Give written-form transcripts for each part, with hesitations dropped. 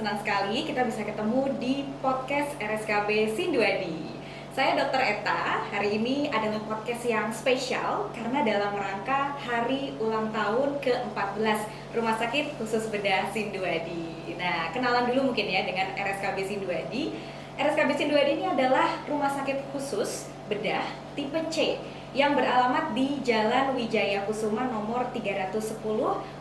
senang sekali kita bisa ketemu di podcast RSKB Sinduadi. Saya Dr. Eta, hari ini adalah podcast yang spesial karena dalam rangka hari ulang tahun ke-14 Rumah Sakit Khusus Bedah Sinduadi. Nah, kenalan dulu mungkin ya dengan RSKB Sinduadi. RSKB Sinduadi ini adalah rumah sakit khusus bedah tipe C yang beralamat di Jalan Wijaya Kusuma nomor 310,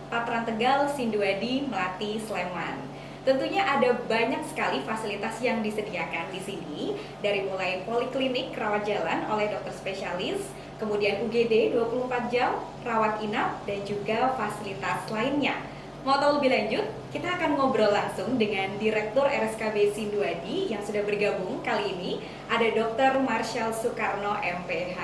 Patran Tegal, Sinduadi, Melati, Sleman. Tentunya ada banyak sekali fasilitas yang disediakan di sini, dari mulai poliklinik rawat jalan oleh dokter spesialis, kemudian UGD 24 jam, rawat inap, dan juga fasilitas lainnya. Mau tahu lebih lanjut? Kita akan ngobrol langsung dengan Direktur RSKB Sinduadi yang sudah bergabung kali ini. Ada Dr. Marshall Soekarno, MPH.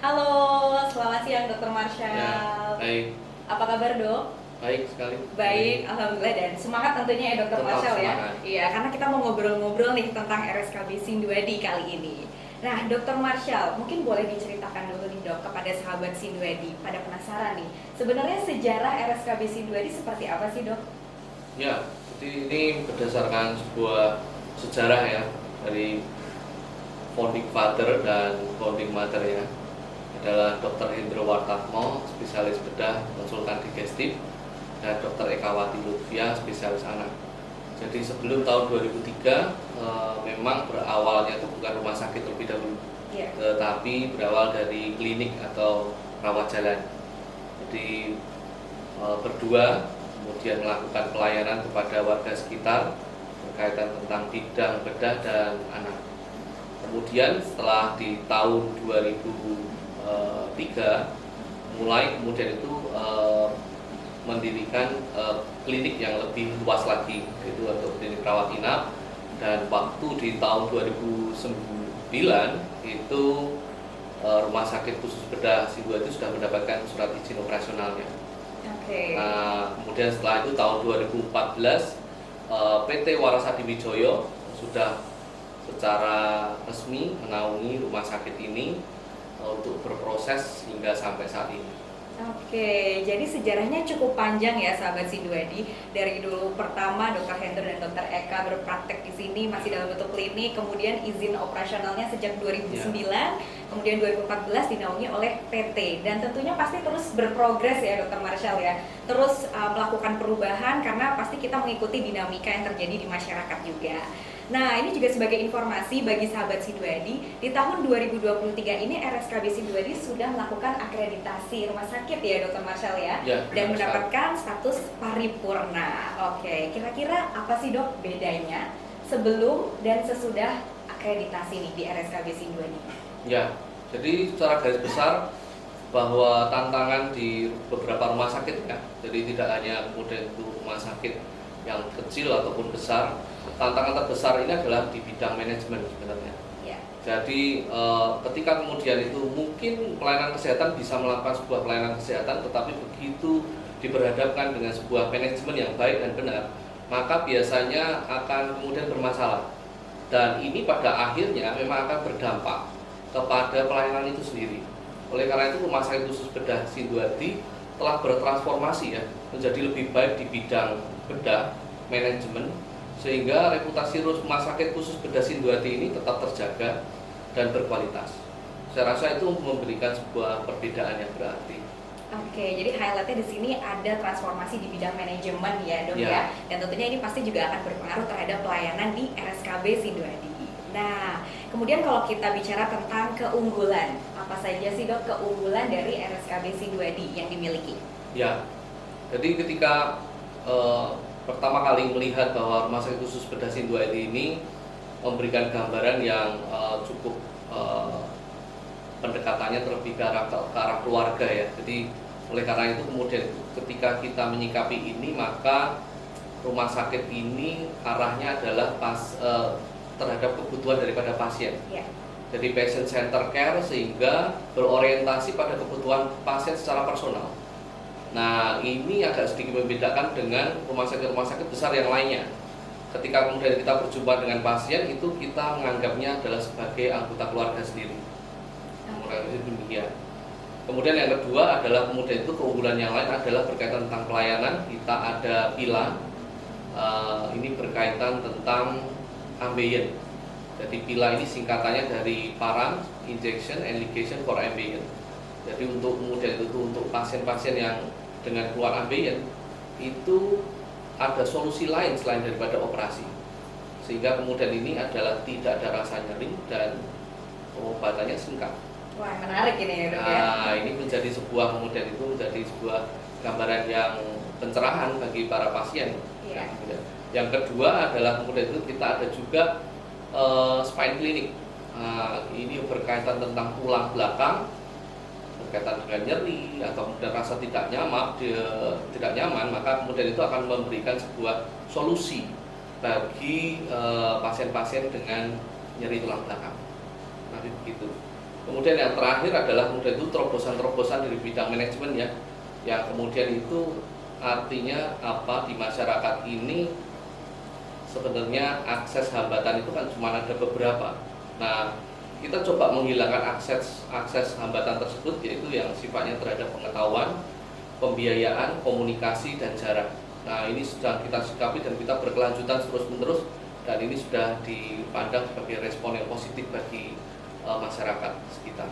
Halo, selamat siang Dr. Marshall. Ya, baik. Apa kabar, Dok? Baik sekali. Baik, alhamdulillah, dan semangat tentunya ya Dr. Marshall ya. Iya, karena kita mau ngobrol-ngobrol nih tentang RSKB Sinduadi kali ini. Nah, Dr. Marshall, mungkin boleh diceritakan dulu nih Dok kepada sahabat Sinduadi, pada penasaran nih. Sebenarnya sejarah RSKB Sinduadi seperti apa sih Dok? Ya, jadi ini berdasarkan sebuah sejarah ya dari founding father dan founding mother ya. Adalah Dr. Hendro Wartatmo, spesialis bedah, konsultan digestif, dan Dr. Ekawati Lutfia, spesialis anak. Jadi sebelum tahun 2003 memang berawalnya itu bukan rumah sakit terlebih dahulu, tetapi berawal dari klinik atau rawat jalan. Jadi berdua kemudian melakukan pelayanan kepada warga sekitar berkaitan tentang bidang bedah dan anak. Kemudian setelah di tahun 2003 mulai kemudian itu mendirikan klinik yang lebih luas lagi, yaitu untuk klinik rawat inap, dan waktu di tahun 2009 itu rumah sakit khusus bedah Sinduadi sudah mendapatkan surat izin operasionalnya. Nah, kemudian setelah itu tahun 2014 PT Warasadi Wijoyo sudah secara resmi menaungi rumah sakit ini untuk berproses hingga sampai saat ini. Oke, jadi sejarahnya cukup panjang ya sahabat Sinduadi. Dari dulu pertama Dr. Hendro dan Dr. Eka berpraktek di sini masih dalam bentuk klinik, kemudian izin operasionalnya sejak 2009, kemudian 2014 dinaungi oleh PT, dan tentunya pasti terus berprogres ya Dr. Marshall ya. Terus melakukan perubahan karena pasti kita mengikuti dinamika yang terjadi di masyarakat juga. Nah, ini juga sebagai informasi bagi sahabat Sinduadi, di tahun 2023 ini RSKB Sinduadi sudah melakukan akreditasi rumah sakit ya Dr. Marshall ya, dan mendapatkan status paripurna. Oke, kira-kira apa sih Dok bedanya sebelum dan sesudah akreditasi nih di RSKB Sinduadi? Ya, jadi secara garis besar bahwa tantangan di beberapa rumah sakit ya, jadi tidak hanya kemudian itu rumah sakit yang kecil ataupun besar, tantangan terbesar ini adalah di bidang manajemen sebenarnya. Jadi ketika kemudian itu mungkin pelayanan kesehatan bisa melakukan sebuah pelayanan kesehatan, tetapi begitu diperhadapkan dengan sebuah manajemen yang baik dan benar, maka biasanya akan kemudian bermasalah. Dan ini pada akhirnya memang akan berdampak kepada pelayanan itu sendiri. Oleh karena itu rumah sakit khusus bedah Sinduadi telah bertransformasi ya menjadi lebih baik di bidang bedah manajemen, sehingga reputasi rumah sakit khusus bedah Sinduadi ini tetap terjaga dan berkualitas. Saya rasa itu memberikan sebuah perbedaan yang berarti. Oke, jadi highlightnya di sini ada transformasi di bidang manajemen ya Dok ya, dan tentunya ini pasti juga akan berpengaruh terhadap pelayanan di RSKB Sinduadi. Nah, kemudian kalau kita bicara tentang keunggulan, apa saja sih Dok keunggulan dari RSKB Sinduadi yang dimiliki? Ya, jadi ketika pertama kali melihat bahwa rumah sakit khusus bedah Sinduadi ini memberikan gambaran yang cukup pendekatannya terlebih ke arah keluarga ya. Jadi oleh karena itu kemudian ketika kita menyikapi ini, maka rumah sakit ini arahnya adalah terhadap kebutuhan daripada pasien. Jadi patient center care, sehingga berorientasi pada kebutuhan pasien secara personal. Nah, ini agak sedikit membedakan dengan rumah sakit besar yang lainnya. Ketika kemudian kita berjumpa dengan pasien, itu kita menganggapnya adalah sebagai anggota keluarga sendiri. Demikian. Kemudian yang kedua adalah kemudian itu keunggulan yang lain adalah berkaitan tentang pelayanan. Kita ada pila Ini berkaitan tentang ambient. Jadi PILA ini singkatannya dari Parent Injection and Ligation for Ambient. Jadi untuk kemudian itu untuk pasien-pasien yang dengan keluar ambient itu ada solusi lain selain daripada operasi. Sehingga kemudian ini adalah tidak ada rasa nyeri dan pengobatannya singkat. Wah, menarik ini ya dok ya. Nah, ini menjadi sebuah kemudian itu menjadi sebuah gambaran yang pencerahan bagi para pasien. Iya. Yang kedua adalah kemudian itu kita ada juga spine clinic. Ini berkaitan tentang tulang belakang, berkaitan dengan nyeri atau kemudian rasa tidak nyaman, maka kemudian itu akan memberikan sebuah solusi bagi pasien-pasien dengan nyeri tulang belakang. Nanti begitu. Kemudian yang terakhir adalah kemudian itu terobosan-terobosan dari bidang manajemen ya, yang kemudian itu artinya apa di masyarakat ini sebenarnya akses hambatan itu kan cuma ada beberapa. Nah, kita coba menghilangkan akses hambatan tersebut, yaitu yang sifatnya terhadap pengetahuan, pembiayaan, komunikasi, dan jarak. Nah, ini sudah kita sikapi dan kita berkelanjutan terus-menerus, dan ini sudah dipandang sebagai respon yang positif bagi masyarakat sekitar.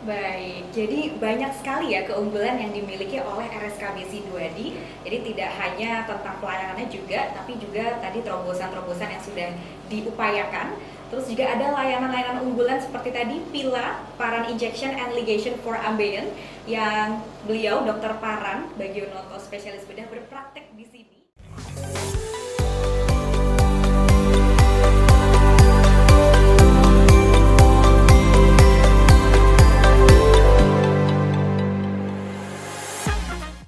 Baik, jadi banyak sekali ya keunggulan yang dimiliki oleh RSKB Sinduadi. Jadi tidak hanya tentang pelayanannya juga, tapi juga tadi terobosan-terobosan yang sudah diupayakan. Terus juga ada layanan-layanan unggulan seperti tadi PILA, Parent Injection and Ligation for Ambient, yang beliau Dr. Paran Bagionoto, spesialis bedah, berpraktek